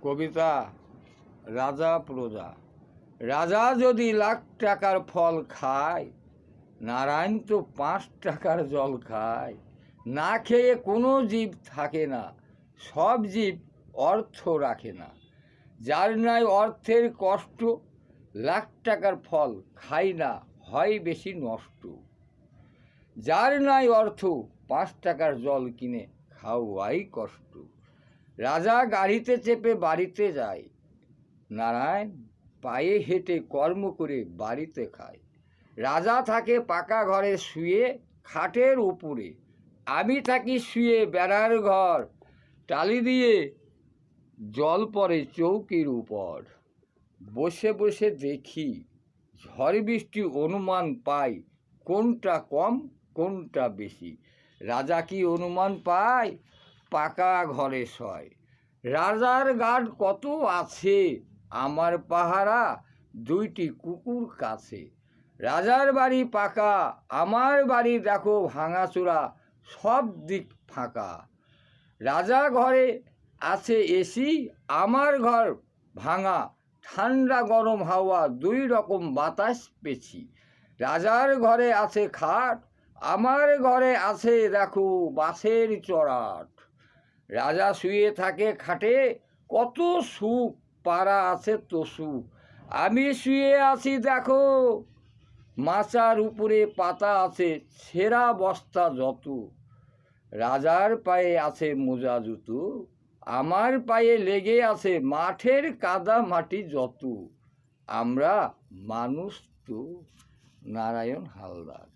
কবিতা রাজা প্রজা। রাজা যদি লাখ টাকার ফল খায়, নারায়ণ তো 5 টাকার জল খায়। না খেয়ে কোনো জীব থাকে না, সব জীব অর্থ রাখে না। যার নাই অর্থের কষ্ট, লাখ টাকার ফল খাই না, হয় বেশি নষ্ট। যার নাই অর্থ, 5 টাকার জল কিনে খাওয়াই কষ্ট। রাজা গাড়িতে চেপে বাড়িতে যায়, নারায়ণ পায়ে হেঁটে কর্ম করে বাড়িতে খায়। রাজা থাকে পাকা ঘরে শুয়ে খাটের উপরে, আমি থাকি শুয়ে বেড়ার ঘর, টালি দিয়ে জল পড়ে চৌকির উপর। বসে বসে দেখি ঝড় বৃষ্টি, অনুমান পাই কোনটা কম কোনটা বেশি। রাজা কি অনুমান পায়? পাকা ঘরে শয়। রাজার গার্ড কত আছে, আমার পাহারা 2টি কুকুর কাছে। রাজার বাড়ি পাকা, আমার বাড়ি দেখো ভাঙাচোরা, সব দিক ফাঁকা। রাজা ঘরে আছে এসি, আমার ঘর ভাঙা, ঠান্ডা গরম হাওয়া 2 রকম বাতাস পেছি। রাজার ঘরে আছে খাট, আমার ঘরে আছে দেখো বাঁশের চড়াট। রাজা শুয়ে থাকে খাটে, কত সুখ, পাড়া আছে তো সুখ। আমি শুয়ে আছি দেখো, মাচার উপরে পাতা আছে ছেঁড়া বস্তা যত। রাজার পায়ে আছে মোজা জুতো, আমার পায়ে লেগে আছে মাঠের কাদা মাটি যত। আমরা মানুষ তো। নারায়ণ হালদার।